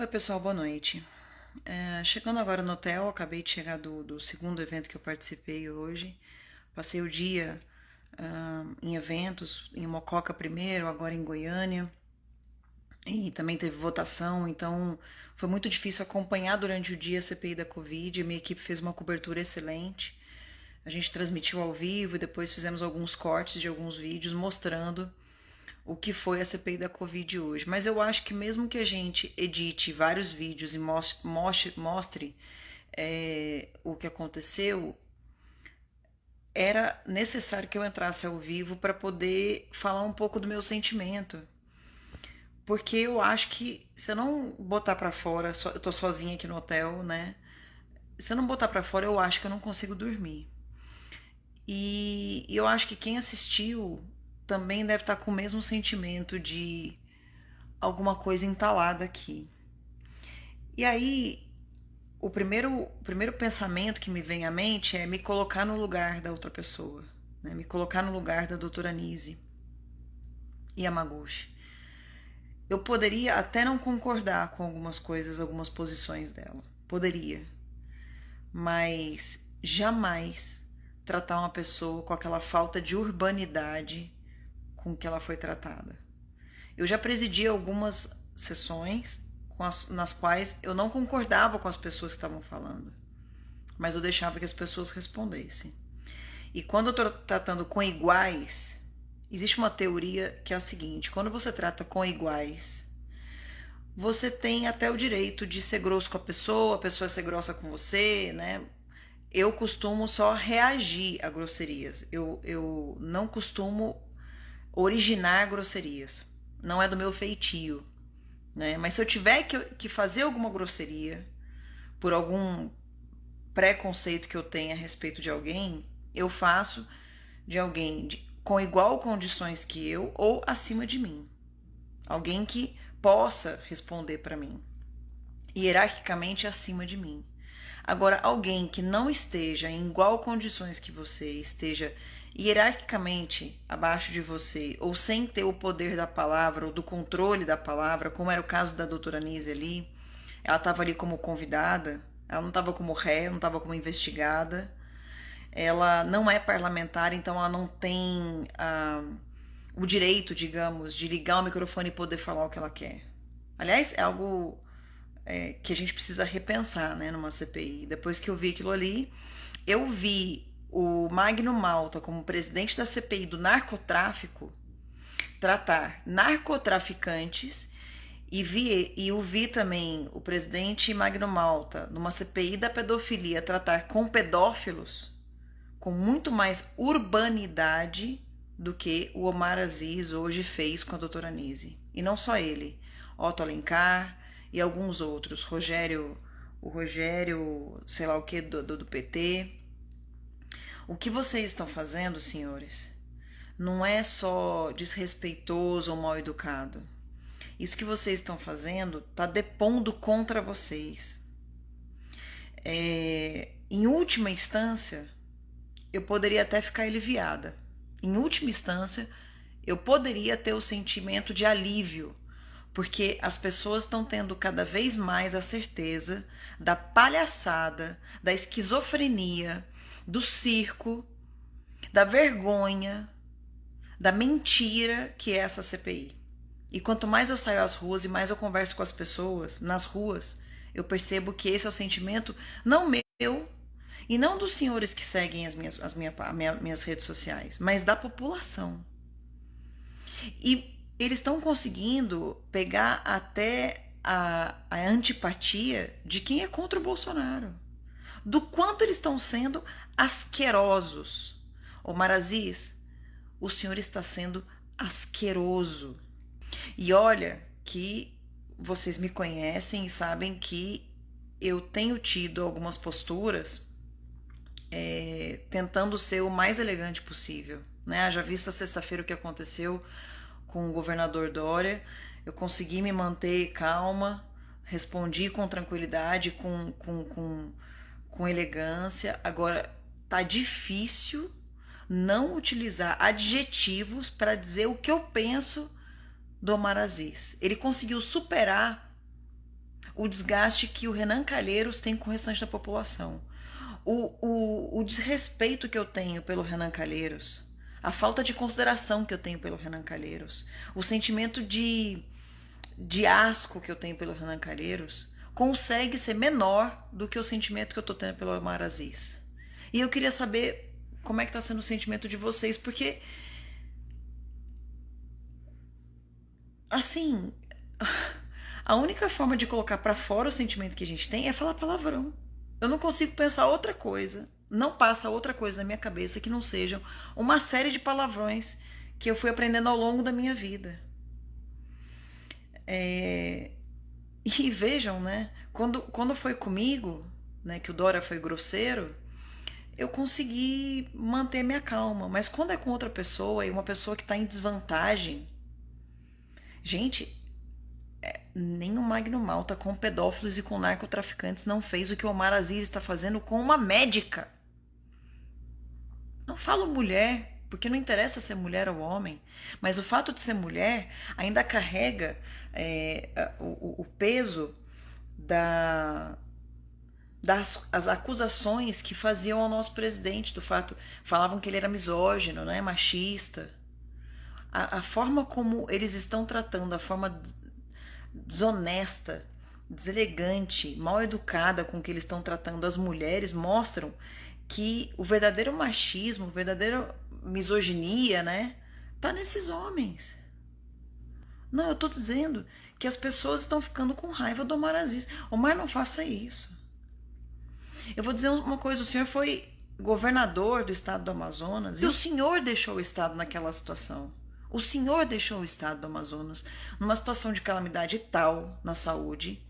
Oi, pessoal, boa noite. Chegando agora no hotel, acabei de chegar do segundo evento que eu participei hoje. Passei o dia em eventos, em Mococa primeiro, agora em Goiânia, e também teve votação, então foi muito difícil acompanhar durante o dia a CPI da Covid. Minha equipe fez uma cobertura excelente. A gente transmitiu ao vivo e depois fizemos alguns cortes de alguns vídeos mostrando o que foi a CPI da Covid hoje. Mas eu acho que mesmo que a gente edite vários vídeos e mostre o que aconteceu, era necessário que eu entrasse ao vivo para poder falar um pouco do meu sentimento. Porque eu acho que se eu não botar para fora, eu tô sozinha aqui no hotel, né? Se eu não botar para fora, eu acho que eu não consigo dormir. E eu acho que quem assistiu também deve estar com o mesmo sentimento de alguma coisa entalada aqui. E aí, o primeiro pensamento que me vem à mente é me colocar no lugar da outra pessoa, né? Me colocar no lugar da doutora Nise Yamaguchi. Eu poderia até não concordar com algumas coisas, algumas posições dela. Poderia. Mas jamais tratar uma pessoa com aquela falta de urbanidade com que ela foi tratada. Eu já presidi algumas sessões nas quais eu não concordava com as pessoas que estavam falando, mas eu deixava que as pessoas respondessem. E quando eu estou tratando com iguais, existe uma teoria que é a seguinte: quando você trata com iguais, você tem até o direito de ser grosso com a pessoa ser grossa com você, né? Eu costumo só reagir a grosserias. Eu não costumo originar grosserias. Não é do meu feitio, né? Mas se eu tiver que fazer alguma grosseria por algum preconceito que eu tenha a respeito de alguém, eu faço de alguém com igual condições que eu ou acima de mim. Alguém que possa responder para mim, hierarquicamente acima de mim. Agora, alguém que não esteja em igual condições que você, esteja hierarquicamente abaixo de você, ou sem ter o poder da palavra ou do controle da palavra, como era o caso da doutora Nise ali, ela estava ali como convidada, ela não estava como ré, não estava como investigada, ela não é parlamentar, então ela não tem o direito, digamos, de ligar o microfone e poder falar o que ela quer. Aliás, é algo que a gente precisa repensar, né, numa CPI. Depois que eu vi aquilo ali, eu vi o Magno Malta como presidente da CPI do narcotráfico tratar narcotraficantes e o vi também o presidente Magno Malta numa CPI da pedofilia tratar com pedófilos com muito mais urbanidade do que o Omar Aziz hoje fez com a doutora Nise. E não só ele, Otto Alencar e alguns outros, o Rogério, sei lá o que, do PT. O que vocês estão fazendo, senhores, não é só desrespeitoso ou mal educado. Isso que vocês estão fazendo está depondo contra vocês. Em última instância, eu poderia até ficar aliviada. Em última instância, eu poderia ter o sentimento de alívio, porque as pessoas estão tendo cada vez mais a certeza da palhaçada, da esquizofrenia, do circo, da vergonha, da mentira que é essa CPI. E quanto mais eu saio às ruas e mais eu converso com as pessoas nas ruas, eu percebo que esse é o sentimento não meu e não dos senhores que seguem minhas redes sociais, mas da população. E eles estão conseguindo pegar até a antipatia de quem é contra o Bolsonaro. Do quanto eles estão sendo asquerosos. Omar Aziz, o senhor está sendo asqueroso. E olha que vocês me conhecem e sabem que eu tenho tido algumas posturas tentando ser o mais elegante possível. Né? Haja vista sexta-feira o que aconteceu com o governador Dória, eu consegui me manter calma, respondi com tranquilidade, com elegância. Agora, tá difícil não utilizar adjetivos para dizer o que eu penso do Omar Aziz. Ele conseguiu superar o desgaste que o Renan Calheiros tem com o restante da população. O desrespeito que eu tenho pelo Renan Calheiros, a falta de consideração que eu tenho pelo Renan Calheiros, o sentimento de asco que eu tenho pelo Renan Calheiros, consegue ser menor do que o sentimento que eu tô tendo pelo Omar Aziz. E eu queria saber como é que tá sendo o sentimento de vocês, porque, assim, a única forma de colocar pra fora o sentimento que a gente tem é falar palavrão. Eu não consigo pensar outra coisa, não passa outra coisa na minha cabeça que não sejam uma série de palavrões que eu fui aprendendo ao longo da minha vida. E vejam, né? Quando foi comigo, né, que o Dória foi grosseiro, eu consegui manter minha calma. Mas quando é com outra pessoa e uma pessoa que está em desvantagem, gente, nem o Magno Malta com pedófilos e com narcotraficantes não fez o que o Omar Aziz está fazendo com uma médica. Não falo mulher, porque não interessa se é mulher ou homem, mas o fato de ser mulher ainda carrega o peso da, das as acusações que faziam ao nosso presidente, do fato, falavam que ele era misógino, né, machista. A forma como eles estão tratando, a forma desonesta, deselegante, mal educada com que eles estão tratando as mulheres, mostram que o verdadeiro machismo, a verdadeira misoginia, né, tá nesses homens. Não, eu tô dizendo que as pessoas estão ficando com raiva do Omar Aziz. Omar, não faça isso. Eu vou dizer uma coisa, o senhor foi governador do estado do Amazonas e o senhor deixou o estado naquela situação. O senhor deixou o estado do Amazonas numa situação de calamidade tal na saúde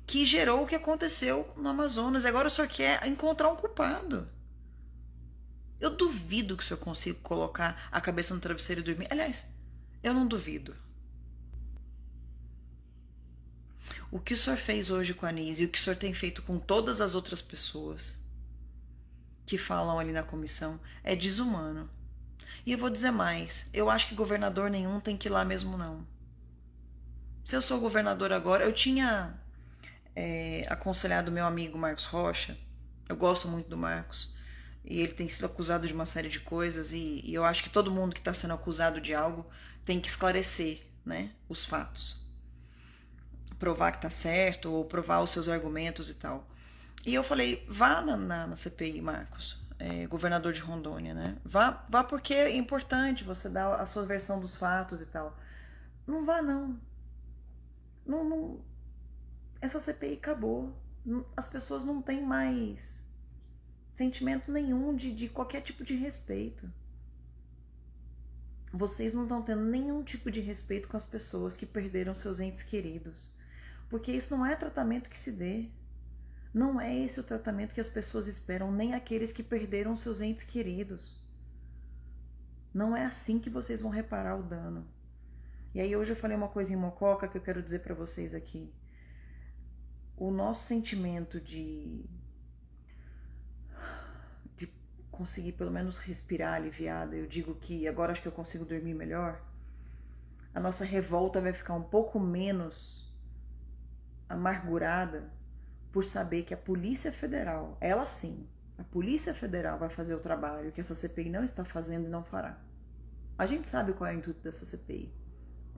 que gerou o que aconteceu no Amazonas. E agora o senhor quer encontrar um culpado. Eu duvido que o senhor consiga colocar a cabeça no travesseiro e dormir. Aliás, eu não duvido. O que o senhor fez hoje com a Anísia e o que o senhor tem feito com todas as outras pessoas que falam ali na comissão é desumano. E eu vou dizer mais, eu acho que governador nenhum tem que ir lá mesmo não. Se eu sou governador agora, eu tinha aconselhado meu amigo Marcos Rocha, eu gosto muito do Marcos, e ele tem sido acusado de uma série de coisas, e eu acho que todo mundo que está sendo acusado de algo tem que esclarecer, né, os fatos. Provar que tá certo, ou provar os seus argumentos e tal. E eu falei, vá na CPI, Marcos, governador de Rondônia, né? Vá porque é importante você dar a sua versão dos fatos e tal. Não vá, não. Não, essa CPI acabou. As pessoas não têm mais sentimento nenhum de qualquer tipo de respeito. Vocês não estão tendo nenhum tipo de respeito com as pessoas que perderam seus entes queridos. Porque isso não é tratamento que se dê. Não é esse o tratamento que as pessoas esperam, nem aqueles que perderam seus entes queridos. Não é assim que vocês vão reparar o dano. E aí hoje eu falei uma coisa em mococa que eu quero dizer pra vocês aqui. O nosso sentimento de conseguir pelo menos respirar aliviada, eu digo que agora acho que eu consigo dormir melhor, a nossa revolta vai ficar um pouco menos amargurada por saber que a Polícia Federal, ela sim, a Polícia Federal vai fazer o trabalho que essa CPI não está fazendo e não fará. A gente sabe qual é o intuito dessa CPI.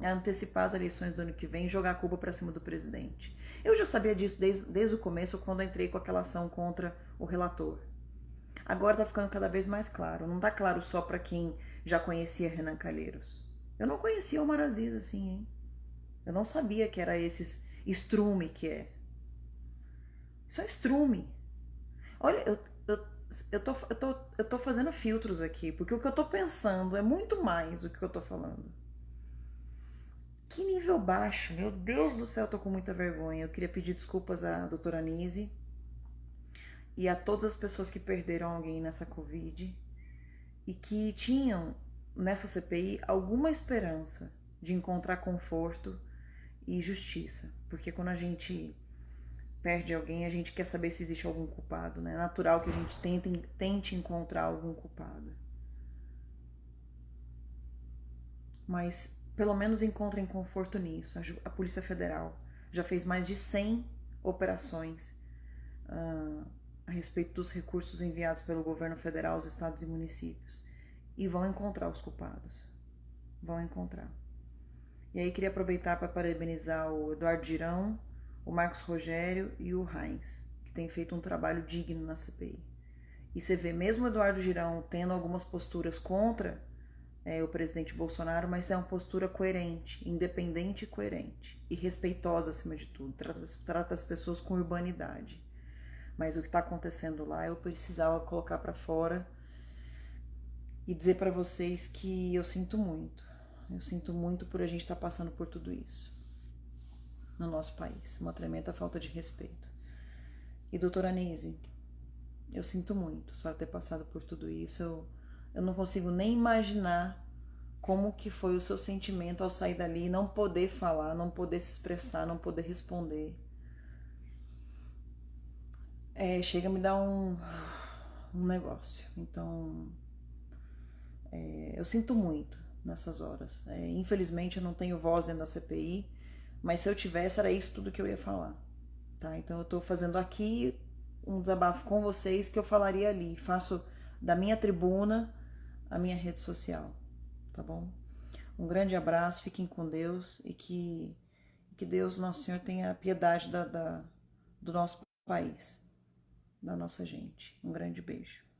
É antecipar as eleições do ano que vem e jogar a culpa pra cima do presidente. Eu já sabia disso desde o começo, quando eu entrei com aquela ação contra o relator. Agora tá ficando cada vez mais claro. Não tá claro só pra quem já conhecia Renan Calheiros. Eu não conhecia o Omar Aziz assim, hein? Eu não sabia que era esse estrume que é. Isso é estrume. Olha, eu tô fazendo filtros aqui, porque o que eu tô pensando é muito mais do que eu tô falando. Que nível baixo, meu Deus do céu, eu tô com muita vergonha. Eu queria pedir desculpas à doutora Anise e a todas as pessoas que perderam alguém nessa Covid e que tinham nessa CPI alguma esperança de encontrar conforto e justiça. Porque quando a gente perde alguém, a gente quer saber se existe algum culpado, né? É natural que a gente tente encontrar algum culpado. Mas pelo menos encontrem conforto nisso. A Polícia Federal já fez mais de 100 operações a respeito dos recursos enviados pelo governo federal aos estados e municípios. E vão encontrar os culpados. Vão encontrar. E aí queria aproveitar para parabenizar o Eduardo Girão, o Marcos Rogério e o Heinz, que têm feito um trabalho digno na CPI. E você vê, mesmo o Eduardo Girão tendo algumas posturas contra o presidente Bolsonaro, mas é uma postura coerente, independente e coerente. E respeitosa acima de tudo. Trata as pessoas com urbanidade. Mas o que está acontecendo lá eu precisava colocar para fora e dizer para vocês que eu sinto muito. Eu sinto muito por a gente estar passando por tudo isso no nosso país. Uma tremenda falta de respeito. E doutora Anísio, eu sinto muito a senhora ter passado por tudo isso. Eu não consigo nem imaginar como que foi o seu sentimento ao sair dali e não poder falar, não poder se expressar, não poder responder. Chega a me dar um negócio. Então, eu sinto muito nessas horas. Infelizmente eu não tenho voz dentro da CPI, mas se eu tivesse era isso tudo que eu ia falar. Tá? Então eu tô fazendo aqui um desabafo com vocês que eu falaria ali. Faço da minha tribuna a minha rede social. Tá bom? Um grande abraço, fiquem com Deus e que Deus, Nosso Senhor, tenha piedade do nosso país, da nossa gente. Um grande beijo.